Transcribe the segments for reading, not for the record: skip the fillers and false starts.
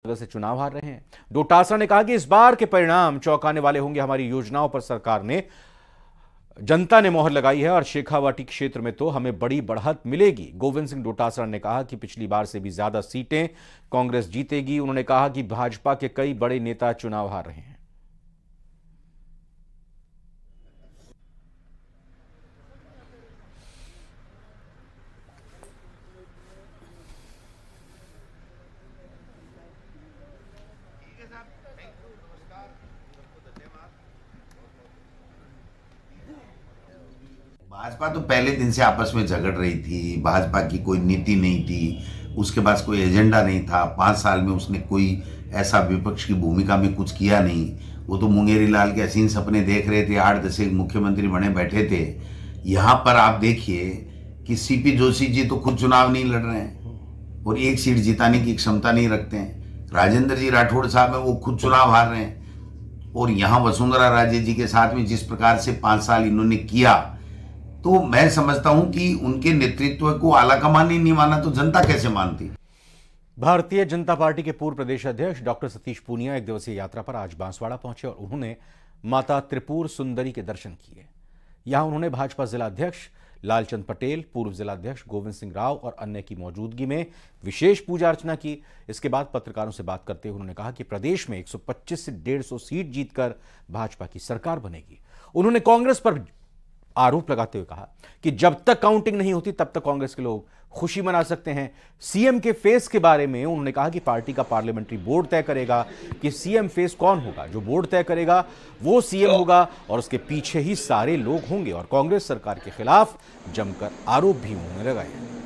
से चुनाव हार रहे हैं। डोटासरा ने कहा कि इस बार के परिणाम चौंकाने वाले होंगे। हमारी योजनाओं पर सरकार ने जनता ने मोहर लगाई है और शेखावाटी क्षेत्र में तो हमें बड़ी बढ़त मिलेगी। गोविंद सिंह डोटासरा ने कहा कि पिछली बार से भी ज्यादा सीटें कांग्रेस जीतेगी। उन्होंने कहा कि भाजपा के कई बड़े नेता चुनाव हार रहे हैं। भाजपा तो पहले दिन से आपस में झगड़ रही थी। भाजपा की कोई नीति नहीं थी, उसके पास कोई एजेंडा नहीं था। 5 साल में उसने कोई ऐसा विपक्ष की भूमिका में कुछ किया नहीं। वो तो मुंगेरी लाल के हसीन सपने देख रहे थे, 8-10 मुख्यमंत्री बने बैठे थे। यहाँ पर आप देखिए कि सीपी जोशी जी तो खुद चुनाव नहीं लड़ रहे हैं और एक सीट जिताने की क्षमता नहीं रखते हैं। राजेंद्र जी राठौड़ साहब हैं, वो खुद चुनाव हार रहे हैं। और यहाँ वसुंधरा राजे जी के साथ में जिस प्रकार से 5 साल इन्होंने किया, तो मैं समझता हूं कि उनके नेतृत्व को आलाकमान ही नहीं माना तो जनता कैसे मानती। भारतीय जनता पार्टी के पूर्व प्रदेश अध्यक्ष डॉक्टर सतीश पूनिया 1 दिवसीय यात्रा पर आज बांसवाड़ा पहुंचे और उन्होंने माता त्रिपुर सुंदरी के दर्शन किए। यहां उन्होंने भाजपा जिला अध्यक्ष लालचंद पटेल, पूर्व जिला अध्यक्ष गोविंद सिंह राव और अन्य की मौजूदगी में विशेष पूजा अर्चना की। इसके बाद पत्रकारों से बात करते हुए उन्होंने कहा कि प्रदेश में 125 से 150 सीट जीतकर भाजपा की सरकार बनेगी। उन्होंने कांग्रेस पर आरोप लगाते हुए कहा कि जब तक काउंटिंग नहीं होती तब तक कांग्रेस के लोग खुशी मना सकते हैं। सीएम के फेस के बारे में उन्होंने कहा कि पार्टी का पार्लियामेंट्री बोर्ड तय करेगा कि सीएम फेस कौन होगा। जो बोर्ड तय करेगा वो सीएम होगा और उसके पीछे ही सारे लोग होंगे। और कांग्रेस सरकार के खिलाफ जमकर आरोप भी उन्होंने लगाए।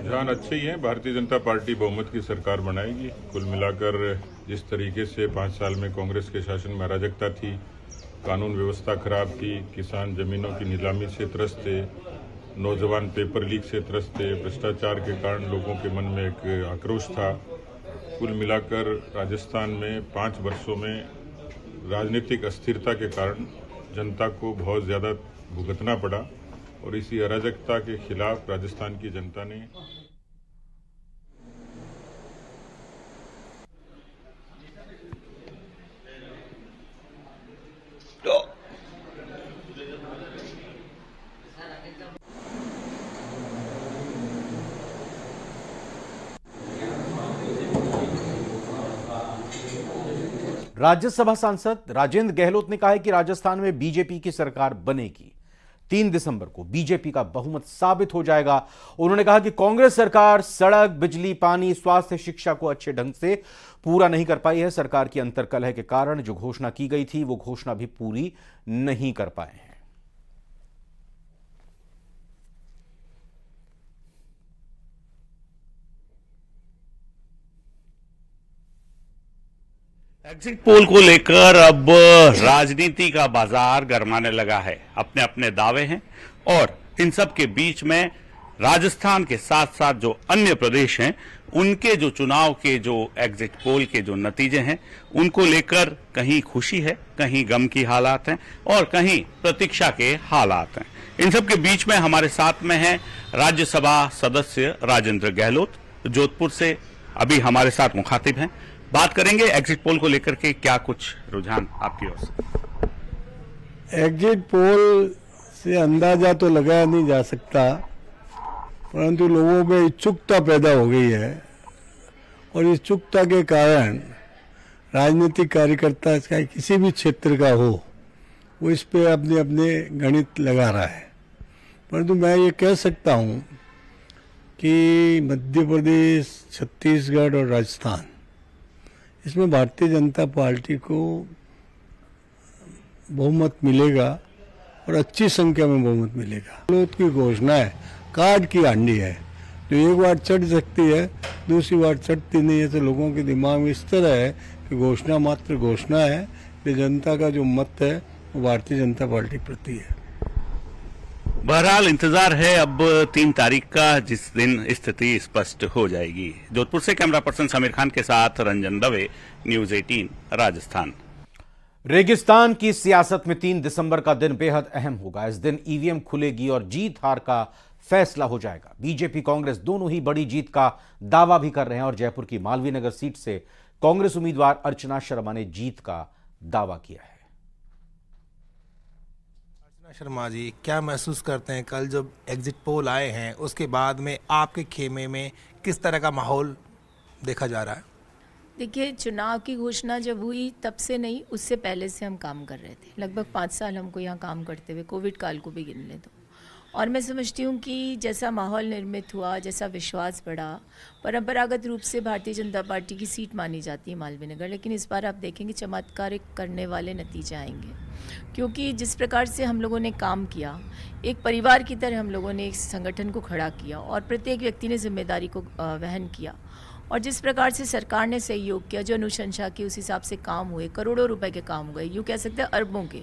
रुझान अच्छे ही हैं। भारतीय जनता पार्टी बहुमत की सरकार बनाएगी। कुल मिलाकर जिस तरीके से 5 साल में कांग्रेस के शासन में अराजकता थी, कानून व्यवस्था खराब थी, किसान जमीनों की नीलामी से त्रस्त थे, नौजवान पेपर लीक से त्रस्त थे, भ्रष्टाचार के कारण लोगों के मन में एक आक्रोश था। कुल मिलाकर राजस्थान में 5 वर्षों में राजनीतिक अस्थिरता के कारण जनता को बहुत ज्यादा भुगतना पड़ा और इसी अराजकता के खिलाफ राजस्थान की जनता ने राज्यसभा सांसद राजेंद्र गहलोत ने कहा है कि राजस्थान में बीजेपी की सरकार बनेगी। 3 दिसंबर को बीजेपी का बहुमत साबित हो जाएगा। उन्होंने कहा कि कांग्रेस सरकार सड़क, बिजली, पानी, स्वास्थ्य, शिक्षा को अच्छे ढंग से पूरा नहीं कर पाई है। सरकार की अंतर्कलह के कारण जो घोषणा की गई थी वो घोषणा भी पूरी नहीं कर पाए हैं। एग्जिट पोल को लेकर अब राजनीति का बाजार गरमाने लगा है। अपने अपने दावे हैं और इन सब के बीच में राजस्थान के साथ साथ जो अन्य प्रदेश हैं उनके जो चुनाव के जो एग्जिट पोल के जो नतीजे हैं उनको लेकर कहीं खुशी है, कहीं गम की हालात हैं और कहीं प्रतीक्षा के हालात हैं। इन सब के बीच में हमारे साथ में है राज्यसभा सदस्य राजेंद्र गहलोत, जोधपुर से अभी हमारे साथ मुखातिब हैं। बात करेंगे एग्जिट पोल को लेकर के क्या कुछ रुझान आपकी ओर से। एग्जिट पोल से अंदाजा तो लगाया नहीं जा सकता, परंतु लोगों में इच्छुकता पैदा हो गई है और इच्छुकता के कारण राजनीतिक कार्यकर्ता चाहे किसी भी क्षेत्र का हो वो इस पे अपने अपने गणित लगा रहा है। परंतु मैं ये कह सकता हूँ कि मध्य प्रदेश, छत्तीसगढ़ और राजस्थान, इसमें भारतीय जनता पार्टी को बहुमत मिलेगा और अच्छी संख्या में बहुमत मिलेगा। गहलोत की घोषणा है, कार्ड की हांडी है, जो एक बार चढ़ सकती है दूसरी बार चढ़ती नहीं है। तो लोगों के दिमाग में इस तरह है कि घोषणा मात्र घोषणा है, ये जनता का जो मत है वो भारतीय जनता पार्टी प्रति है। बहरहाल इंतजार है अब 3 तारीख का, जिस दिन स्थिति स्पष्ट हो जाएगी। जोधपुर से कैमरा पर्सन समीर खान के साथ रंजन दवे, न्यूज 18 राजस्थान। रेगिस्तान की सियासत में 3 दिसंबर का दिन बेहद अहम होगा। इस दिन ईवीएम खुलेगी और जीत हार का फैसला हो जाएगा। बीजेपी कांग्रेस दोनों ही बड़ी जीत का दावा भी कर रहे हैं और जयपुर की मालवीय नगर सीट से कांग्रेस उम्मीदवार अर्चना शर्मा ने जीत का दावा किया है। अर्चना शर्मा जी, क्या महसूस करते हैं? कल जब एग्जिट पोल आए हैं उसके बाद में आपके खेमे में किस तरह का माहौल देखा जा रहा है? देखिए, चुनाव की घोषणा जब हुई तब से नहीं, उससे पहले से हम काम कर रहे थे। लगभग 5 साल हमको यहाँ काम करते हुए, कोविड काल को भी गिन ले तो। और मैं समझती हूँ कि जैसा माहौल निर्मित हुआ, जैसा विश्वास बढ़ा, परंपरागत रूप से भारतीय जनता पार्टी की सीट मानी जाती है मालवीय नगर, लेकिन इस बार आप देखेंगे चमत्कारिक करने वाले नतीजे आएंगे। क्योंकि जिस प्रकार से हम लोगों ने काम किया, एक परिवार की तरह हम लोगों ने इस संगठन को खड़ा किया और प्रत्येक व्यक्ति ने जिम्मेदारी को वहन किया, और जिस प्रकार से सरकार ने सहयोग किया, जो अनुशंसा की, उस हिसाब से काम हुए, करोड़ों रुपए के काम हुए, यूँ कह सकते हैं अरबों के।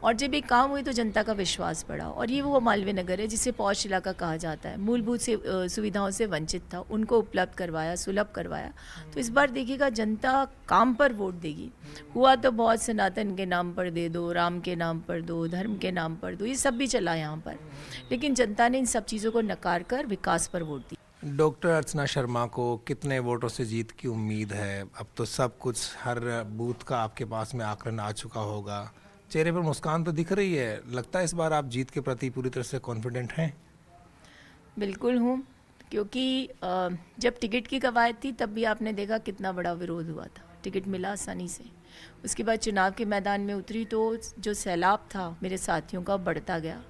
और जब ये काम हुए तो जनता का विश्वास बढ़ा, और ये वो मालवीय नगर है जिसे पौष इलाका कहा जाता है। मूलभूत से सुविधाओं से वंचित था, उनको उपलब्ध करवाया, सुलभ करवाया। तो इस बार देखिएगा, जनता काम पर वोट देगी। हुआ तो बहुत सनातन के नाम पर दे दो, राम के नाम पर दो, धर्म के नाम पर दो, ये सब भी चला यहाँ पर, लेकिन जनता ने इन सब चीज़ों को नकार कर विकास पर वोट दी। डॉक्टर अर्चना शर्मा को कितने वोटों से जीत की उम्मीद है? अब तो सब कुछ, हर बूथ का आपके पास में आकलन आ चुका होगा, चेहरे पर मुस्कान तो दिख रही है। लगता है इस बार आप जीत के प्रति पूरी तरह से कॉन्फिडेंट हैं? बिल्कुल हूँ, क्योंकि जब टिकट की कवायद थी तब भी आपने देखा कितना बड़ा विरोध हुआ था। टिकट मिला आसानी से, उसके बाद चुनाव के मैदान में उतरी तो जो सैलाब था मेरे साथियों का बढ़ता गया।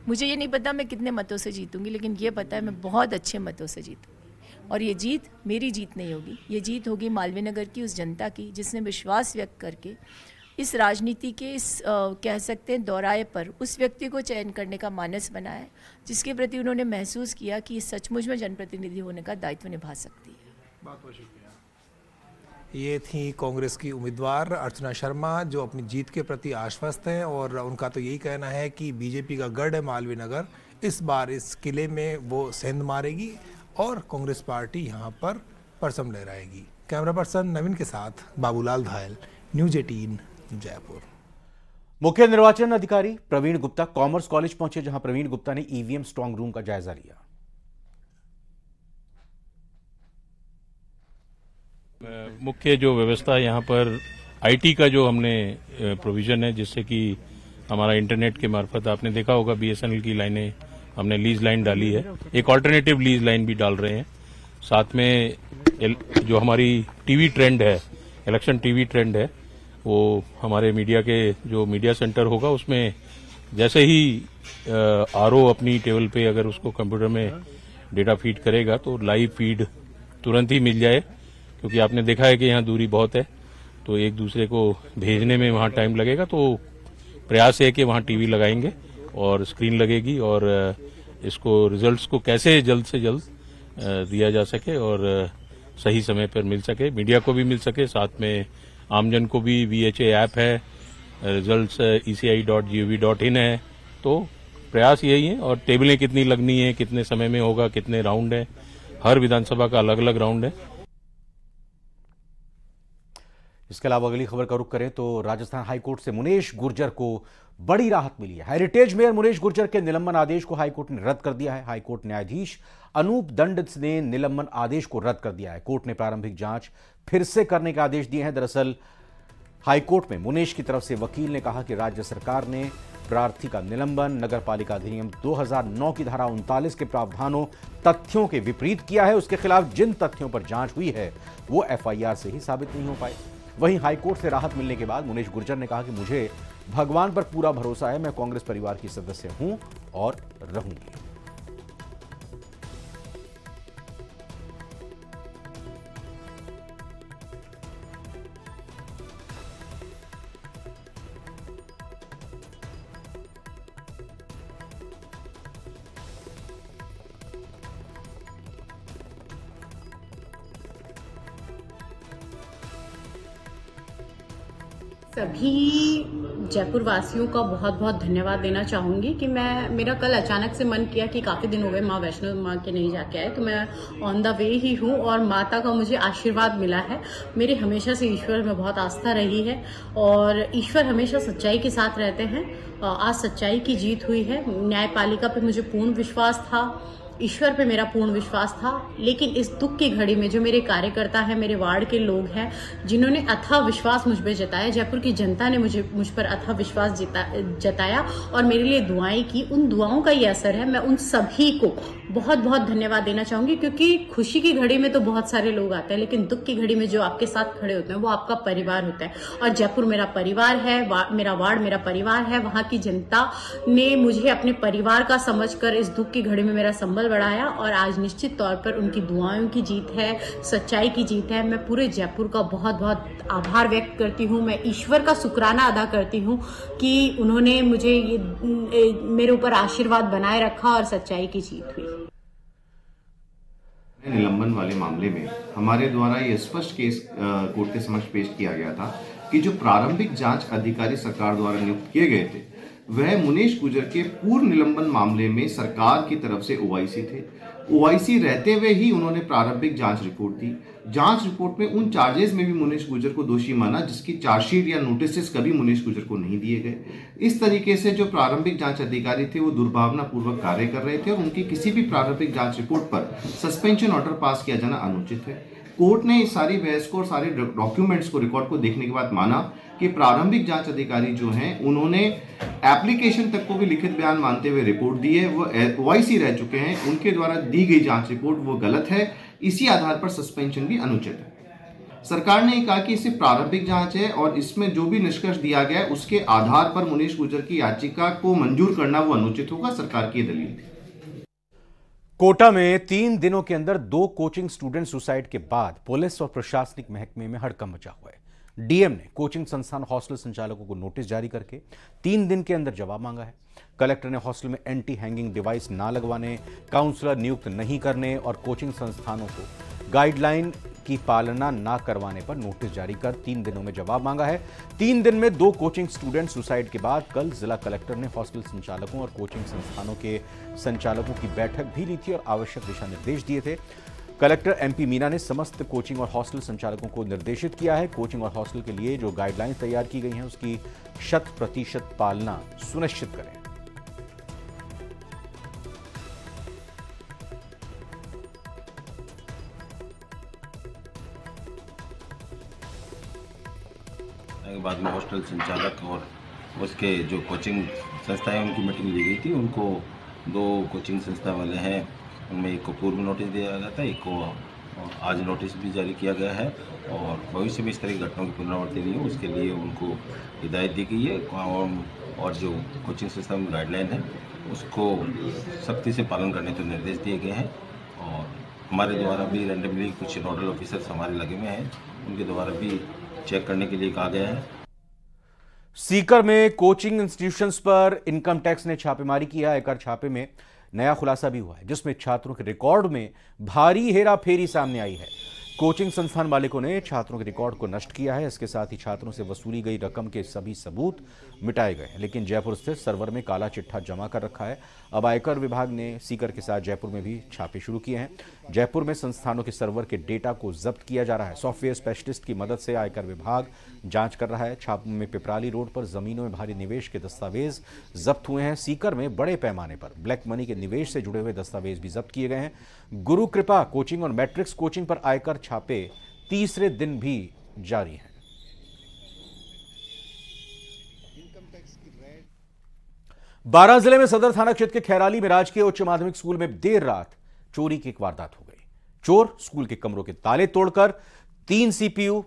मुझे ये नहीं पता मैं कितने मतों से जीतूंगी, लेकिन ये पता है मैं बहुत अच्छे मतों से जीतूंगी। और ये जीत मेरी जीत नहीं होगी, ये जीत होगी मालवीय नगर की उस जनता की जिसने विश्वास व्यक्त करके इस राजनीति के इस कह सकते हैं दौराये पर उस व्यक्ति को चयन करने का मानस बनाया है, जिसके प्रति उन्होंने महसूस किया कि सचमुच में जनप्रतिनिधि होने का दायित्व निभा सकती है। बहुत बहुत शुक्रिया। ये थी कांग्रेस की उम्मीदवार अर्चना शर्मा, जो अपनी जीत के प्रति आश्वस्त हैं, और उनका तो यही कहना है कि बीजेपी का गढ़ है मालवीय नगर, इस बार इस किले में वो सेंध मारेगी और कांग्रेस पार्टी यहाँ पर परचम लहराएगी। कैमरा पर्सन नवीन के साथ बाबूलाल धायल, न्यूज 18 जयपुर। मुख्य निर्वाचन अधिकारी प्रवीण गुप्ता कॉमर्स कॉलेज पहुंचे, जहां प्रवीण गुप्ता ने ईवीएम स्ट्रांग रूम का जायजा लिया। मुख्य जो व्यवस्था यहाँ पर आईटी का जो हमने प्रोविजन है, जिससे कि हमारा इंटरनेट के मार्फत, आपने देखा होगा बीएसएनएल की लाइनें हमने लीज लाइन डाली है, एक ऑल्टरनेटिव लीज लाइन भी डाल रहे हैं। साथ में जो हमारी टीवी ट्रेंड है, इलेक्शन टीवी ट्रेंड है, वो हमारे मीडिया के जो मीडिया सेंटर होगा उसमें जैसे ही आरओ अपनी टेबल पे अगर उसको कंप्यूटर में डेटा फीड करेगा तो लाइव फीड तुरंत ही मिल जाए, क्योंकि आपने देखा है कि यहाँ दूरी बहुत है तो एक दूसरे को भेजने में वहाँ टाइम लगेगा। तो प्रयास है कि वहाँ टीवी लगाएंगे और स्क्रीन लगेगी और इसको रिजल्ट्स को कैसे जल्द से जल्द दिया जा सके और सही समय पर मिल सके, मीडिया को भी मिल सके, साथ में आमजन को भी। VHA ऐप है, रिजल्ट्स eci.gov.in है, तो प्रयास यही है। और टेबलें कितनी लगनी है, कितने समय में होगा, कितने राउंड है, हर विधानसभा का अलग अलग राउंड है। इसके अलावा अगली खबर का रुख करें तो राजस्थान हाईकोर्ट से मुनेश गुर्जर को बड़ी राहत मिली है। हेरिटेज मेयर मुनेश गुर्जर के निलंबन आदेश को हाईकोर्ट ने रद्द कर दिया है। हाईकोर्ट न्यायाधीश अनूप दंड ने निलंबन आदेश को रद्द कर दिया है। कोर्ट ने प्रारंभिक जांच फिर से करने के आदेश दिए हैं। दरअसल हाईकोर्ट में मुनेश की तरफ से वकील ने कहा कि राज्य सरकार ने प्रार्थी का निलंबन नगरपालिका अधिनियम 2009 की धारा 39 के प्रावधानों तथ्यों के विपरीत किया है। उसके खिलाफ जिन तथ्यों पर जांच हुई है वो FIR से ही साबित नहीं हो पाए। वहीं हाईकोर्ट से राहत मिलने के बाद मुनेश गुर्जर ने कहा कि मुझे भगवान पर पूरा भरोसा है, मैं कांग्रेस परिवार की सदस्य हूं और रहूंगी। सभी जयपुर वासियों का बहुत बहुत धन्यवाद देना चाहूंगी कि मेरा कल अचानक से मन किया कि काफी दिन हो गए माँ वैष्णो माँ के नहीं जाके आए, तो मैं ऑन द वे ही हूँ और माता का मुझे आशीर्वाद मिला है। मेरी हमेशा से ईश्वर में बहुत आस्था रही है और ईश्वर हमेशा सच्चाई के साथ रहते हैं। आज सच्चाई की जीत हुई है। न्यायपालिका पे मुझे पूर्ण विश्वास था, ईश्वर पे मेरा पूर्ण विश्वास था, लेकिन इस दुख की घड़ी में जो मेरे कार्यकर्ता हैं, मेरे वार्ड के लोग हैं, जिन्होंने अथाह विश्वास मुझ पे जताया, जयपुर की जनता ने मुझ पर अथाह विश्वास जताया और मेरे लिए दुआएं की, उन दुआओं का ये असर है। मैं उन सभी को बहुत बहुत धन्यवाद देना चाहूंगी, क्योंकि खुशी की घड़ी में तो बहुत सारे लोग आते हैं, लेकिन दुख की घड़ी में जो आपके साथ खड़े होते हैं वो आपका परिवार होता है। और जयपुर मेरा परिवार है, मेरा वार्ड मेरा परिवार है। वहां की जनता ने मुझे अपने परिवार का समझकर इस दुख की घड़ी में मेरा संबल बढ़ाया और आज निश्चित तौर पर उनकी दुआओं की जीत है, सच्चाई की जीत है। मैं पूरे जयपुर का बहुत बहुत आभार व्यक्त करती हूँ। मैं ईश्वर का शुक्राना अदा करती हूँ कि उन्होंने मुझे मेरे ऊपर आशीर्वाद बनाए रखा और सच्चाई की जीत हुई। निलंबन वाले मामले में हमारे द्वारा ये स्पष्ट केस कोर्ट के समक्ष पेश किया गया था कि जो प्रारंभिक जांच अधिकारी सरकार द्वारा नियुक्त किए गए थे वह मुनीश गुर्जर के पूर्व निलंबन मामले में सरकार की तरफ से ओआईसी थे। ओआईसी रहते हुए ही उन्होंने प्रारंभिक जांच रिपोर्ट दी। जांच रिपोर्ट में उन चार्जेस में भी मुनीश गुर्जर को दोषी माना जिसकी चार्जशीट या नोटिस कभी मुनीश गुर्जर को नहीं दिए गए। इस तरीके से जो प्रारंभिक जांच अधिकारी थे वो दुर्भावनापूर्वक कार्य कर रहे थे और उनकी किसी भी प्रारंभिक जांच रिपोर्ट पर सस्पेंशन ऑर्डर पास किया जाना अनुचित है। कोर्ट ने इस सारी बहस को और सारे डॉक्यूमेंट्स को रिकॉर्ड को देखने के बाद माना कि प्रारंभिक जांच अधिकारी जो हैं उन्होंने एप्लीकेशन तक को भी लिखित बयान मानते हुए रिपोर्ट दी है, वो ओआईसी रह चुके हैं, उनके द्वारा दी गई जांच रिपोर्ट वो गलत है। इसी आधार पर सस्पेंशन भी अनुचित है। सरकार ने कहा कि इसे प्रारंभिक जांच है और इसमें जो भी निष्कर्ष दिया गया है उसके आधार पर मुनीश गुर्जर की याचिका को मंजूर करना वो अनुचित होगा। सरकार की दलील थी। कोटा में 3 दिनों के अंदर 2 कोचिंग स्टूडेंट सुसाइड के बाद पुलिस और प्रशासनिक महकमे में हड़कंप मचा हुआ है। डीएम ने कोचिंग संस्थान हॉस्टल संचालकों को नोटिस जारी करके 3 दिन के अंदर जवाब मांगा है। कलेक्टर ने हॉस्टल में एंटी हैंगिंग डिवाइस ना लगवाने, काउंसलर नियुक्त नहीं करने और कोचिंग संस्थानों को गाइडलाइन की पालना ना करवाने पर नोटिस जारी कर 3 दिनों में जवाब मांगा है। 3 दिन में 2 कोचिंग स्टूडेंट सुसाइड के बाद कल जिला कलेक्टर ने हॉस्टल संचालकों और कोचिंग संस्थानों के संचालकों की बैठक भी ली थी और आवश्यक दिशा निर्देश दिए थे। कलेक्टर एमपी मीना ने समस्त कोचिंग और हॉस्टल संचालकों को निर्देशित किया है कोचिंग और हॉस्टल के लिए जो गाइडलाइंस तैयार की गई हैं उसकी 100% पालना सुनिश्चित करें। बाद में हॉस्टल संचालक और उसके जो कोचिंग संस्थाएं उनकी मीटिंग ली गई थी। उनको 2 कोचिंग संस्था वाले हैं उनमें एक को पूर्व नोटिस दिया गया था, एक को आज नोटिस भी जारी किया गया है और भविष्य में इस तरह की घटनाओं की पुनरावृत्ति नहीं हो उसके लिए उनको हिदायत दी गई है और जो कोचिंग संस्था में गाइडलाइन है उसको सख्ती से पालन करने के निर्देश दिए गए हैं। और हमारे द्वारा भी रैंडमली कुछ नोडल ऑफिसर्स हमारे लगे हुए हैं, उनके द्वारा भी चेक करने के लिए कहा गया है। सीकर में कोचिंग इंस्टीट्यूशंस पर इनकम टैक्स ने छापेमारी किया। आयकर छापे में नया खुलासा भी हुआ है जिसमें छात्रों के रिकॉर्ड में भारी हेराफेरी सामने आई है। कोचिंग संस्थान मालिकों ने छात्रों के रिकॉर्ड को नष्ट किया है। इसके साथ ही छात्रों से वसूली गई रकम के सभी सबूत मिटाए गए हैं, लेकिन जयपुर स्थित सर्वर में काला चिट्ठा जमा कर रखा है। अब आयकर विभाग ने सीकर के साथ जयपुर में भी छापे शुरू किए हैं। जयपुर में संस्थानों के सर्वर के डेटा को जब्त किया जा रहा है। सॉफ्टवेयर स्पेशलिस्ट की मदद से आयकर विभाग जांच कर रहा है। छापों में पिपराली रोड पर जमीनों में भारी निवेश के दस्तावेज जब्त हुए हैं। सीकर में बड़े पैमाने पर ब्लैक मनी के निवेश से जुड़े हुए दस्तावेज भी जब्त किए गए हैं। गुरु कृपा कोचिंग और मैट्रिक्स कोचिंग पर आयकर छापे तीसरे दिन भी जारी हैं। बारां जिले में सदर थाना क्षेत्र के खैराली में राजकीय उच्च माध्यमिक स्कूल में देर रात चोरी की एक वारदात हो गई। चोर स्कूल के कमरों के ताले तोड़कर 3 सीपीयू,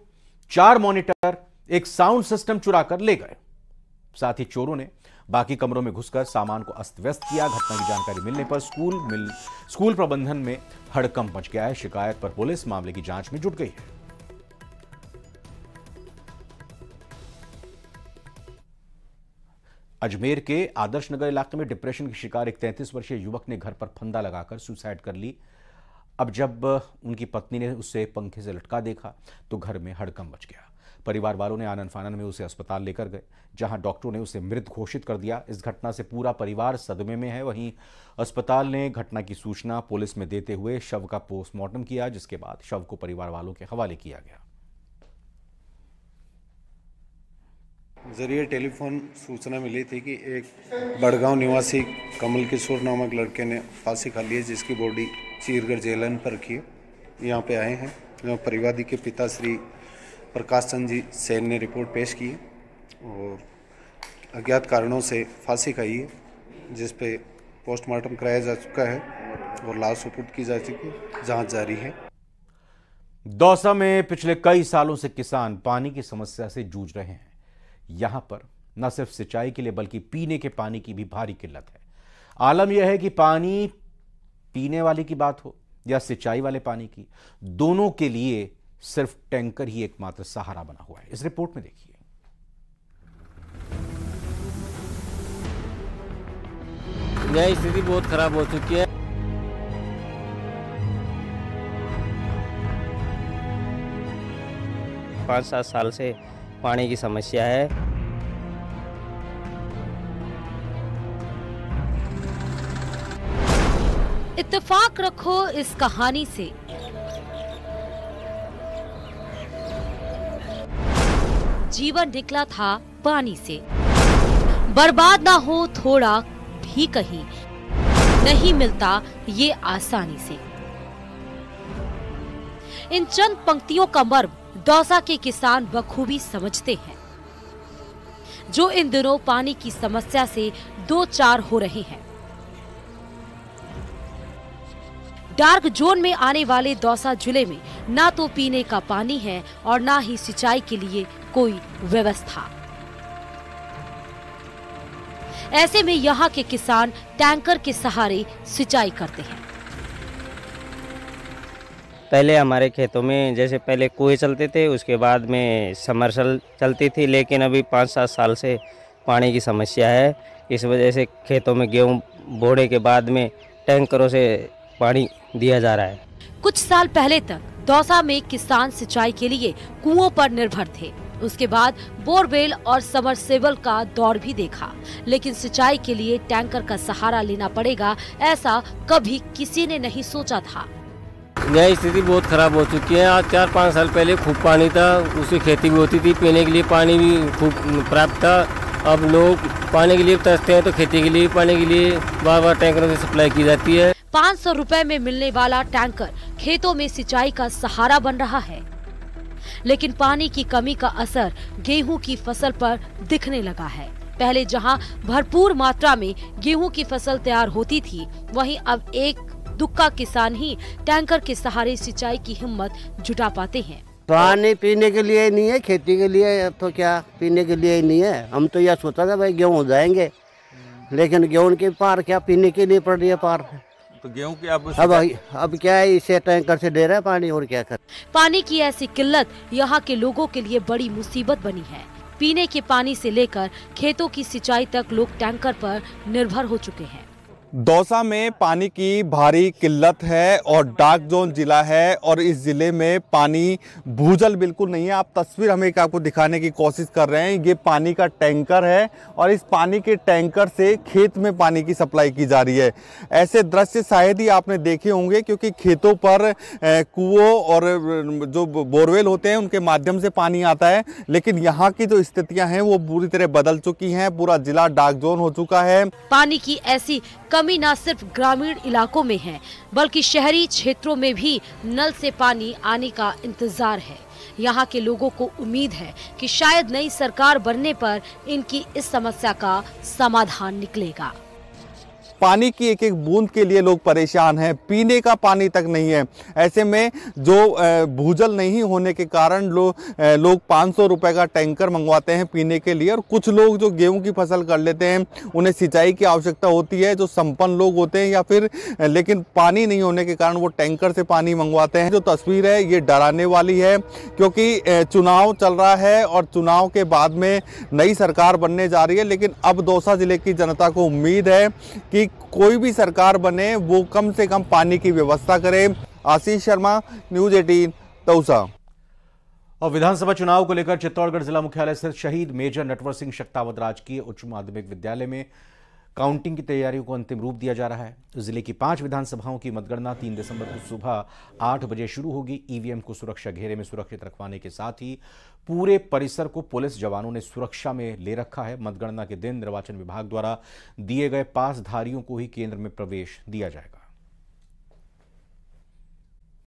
4 मॉनिटर, एक साउंड सिस्टम चुरा कर ले गए। साथ ही चोरों ने बाकी कमरों में घुसकर सामान को अस्त व्यस्त किया। घटना की जानकारी मिलने पर स्कूल प्रबंधन में हड़कंप मच गया है। शिकायत पर पुलिस मामले की जांच में जुट गई है। अजमेर के आदर्श नगर इलाके में डिप्रेशन की शिकार एक 33 वर्षीय युवक ने घर पर फंदा लगाकर सुसाइड कर ली। अब जब उनकी पत्नी ने उसे पंखे से लटका देखा तो घर में हड़कंप मच गया। परिवार वालों ने आनन फानन में उसे अस्पताल लेकर गए, जहां डॉक्टरों ने उसे मृत घोषित कर दिया। इस घटना से पूरा परिवार सदमे में है। वहीं अस्पताल ने घटना की सूचना पुलिस में देते हुए शव का पोस्टमार्टम किया, जिसके बाद शव को परिवार वालों के हवाले किया गया। जरिए टेलीफोन सूचना मिली थी कि एक बड़गांव निवासी कमल किशोर नामक लड़के ने फांसी खा ली है, जिसकी बॉडी चीरगढ़ जेलन पर रखी है। यहाँ पे आए हैं। यहाँ परिवादी के पिता श्री प्रकाश चंद जी सेन ने रिपोर्ट पेश की है और अज्ञात कारणों से फांसी खाई है, जिस पे पोस्टमार्टम कराया जा चुका है और लाश सुपुर्द की जा चुकी है। जाँच जारी है। दौसा में पिछले कई सालों से किसान पानी की समस्या से जूझ रहे हैं। यहां पर न सिर्फ सिंचाई के लिए बल्कि पीने के पानी की भी भारी किल्लत है। आलम यह है कि पानी पीने वाले की बात हो या सिंचाई वाले पानी की, दोनों के लिए सिर्फ टैंकर ही एकमात्र सहारा बना हुआ है। इस रिपोर्ट में देखिए। यह स्थिति बहुत खराब हो चुकी है। पाँच 7 साल से पानी की समस्या है। इत्तेफाक रखो इस कहानी से। जीवन निकला था पानी से। बर्बाद ना हो थोड़ा भी कहीं नहीं मिलता ये आसानी से। इन चंद पंक्तियों का मर्म दौसा के किसान बखूबी समझते हैं, जो इन दिनों पानी की समस्या से दो चार हो रहे हैं। डार्क जोन में आने वाले दौसा जिले में ना तो पीने का पानी है और ना ही सिंचाई के लिए कोई व्यवस्था। ऐसे में यहाँ के किसान टैंकर के सहारे सिंचाई करते हैं। पहले हमारे खेतों में जैसे पहले कुएं चलते थे, उसके बाद में समरसेबल चलती थी, लेकिन अभी 5-7 साल से पानी की समस्या है। इस वजह से खेतों में गेहूं बोने के बाद में टैंकरों से पानी दिया जा रहा है। कुछ साल पहले तक दौसा में किसान सिंचाई के लिए कुओं पर निर्भर थे। उसके बाद बोरवेल और समरसेबल का दौर भी देखा, लेकिन सिंचाई के लिए टैंकर का सहारा लेना पड़ेगा, ऐसा कभी किसी ने नहीं सोचा था। यह स्थिति बहुत खराब हो चुकी है। आज 4-5 साल पहले खूब पानी था, उसकी खेती भी होती थी, पीने के लिए पानी भी खूब प्राप्त था। अब लोग पानी के लिए तरसते हैं, तो खेती के लिए पानी के लिए बार-बार टैंकरों से सप्लाई की जाती है। 500 रुपए में मिलने वाला टैंकर खेतों में सिंचाई का सहारा बन रहा है, लेकिन पानी की कमी का असर गेहूं की फसल पर दिखने लगा है। पहले जहां भरपूर मात्रा में गेहूं की फसल तैयार होती थी, वहीं अब एक दुक्का किसान ही टैंकर के सहारे सिंचाई की हिम्मत जुटा पाते हैं। पानी पीने के लिए नहीं है, खेती के लिए तो क्या पीने के लिए ही नहीं है। हम तो यह सोचा था भाई गेहूँ हो जाएंगे, लेकिन गेहूँ के पार क्या पीने के लिए पड़ रही है पार। तो गेहूं की अब क्या है, इसे टैंकर से दे रहा है पानी, और क्या कर। पानी की ऐसी किल्लत यहाँ के लोगों के लिए बड़ी मुसीबत बनी है। पीने के पानी से लेकर खेतों की सिंचाई तक लोग टैंकर पर निर्भर हो चुके हैं। दौसा में पानी की भारी किल्लत है और डार्क जोन जिला है और इस जिले में पानी भूजल बिल्कुल नहीं है। आप तस्वीर हमें आपको दिखाने की कोशिश कर रहे हैं। ये पानी का टैंकर है और इस पानी के टैंकर से खेत में पानी की सप्लाई की जा रही है। ऐसे दृश्य शायद ही आपने देखे होंगे, क्योंकि खेतों पर कुओं और जो बोरवेल होते हैं उनके माध्यम से पानी आता है, लेकिन यहाँ की जो स्थितियाँ हैं वो पूरी तरह बदल चुकी हैं। पूरा जिला डार्क जोन हो चुका है। पानी की ऐसी कमी न सिर्फ ग्रामीण इलाकों में है, बल्कि शहरी क्षेत्रों में भी नल से पानी आने का इंतजार है। यहाँ के लोगों को उम्मीद है कि शायद नई सरकार बनने पर इनकी इस समस्या का समाधान निकलेगा। पानी की एक एक बूंद के लिए लोग परेशान हैं, पीने का पानी तक नहीं है। ऐसे में जो भूजल नहीं होने के कारण लोग 500 रुपए का टैंकर मंगवाते हैं पीने के लिए, और कुछ लोग जो गेहूं की फसल कर लेते हैं उन्हें सिंचाई की आवश्यकता होती है, जो संपन्न लोग होते हैं या फिर लेकिन पानी नहीं होने के कारण वो टैंकर से पानी मंगवाते हैं। जो तस्वीर है ये डराने वाली है, क्योंकि चुनाव चल रहा है और चुनाव के बाद में नई सरकार बनने जा रही है, लेकिन अब दौसा जिले की जनता को उम्मीद है कि कोई भी सरकार बने वो कम से कम पानी की व्यवस्था करे। आशीष शर्मा, न्यूज़ 18, दौसा। और विधानसभा चुनाव को लेकर चित्तौड़गढ़ जिला मुख्यालय स्थित शहीद मेजर नटवर सिंह शक्तावत राजकीय उच्च माध्यमिक विद्यालय में काउंटिंग की तैयारियों को अंतिम रूप दिया जा रहा है। जिले की 5 विधानसभाओं की मतगणना 3 दिसंबर को सुबह 8 बजे शुरू होगी। ईवीएम को सुरक्षा घेरे में सुरक्षित रखवाने के साथ ही पूरे परिसर को पुलिस जवानों ने सुरक्षा में ले रखा है। मतगणना के दिन निर्वाचन विभाग द्वारा दिए गए पासधारियों को ही केंद्र में प्रवेश दिया जाएगा।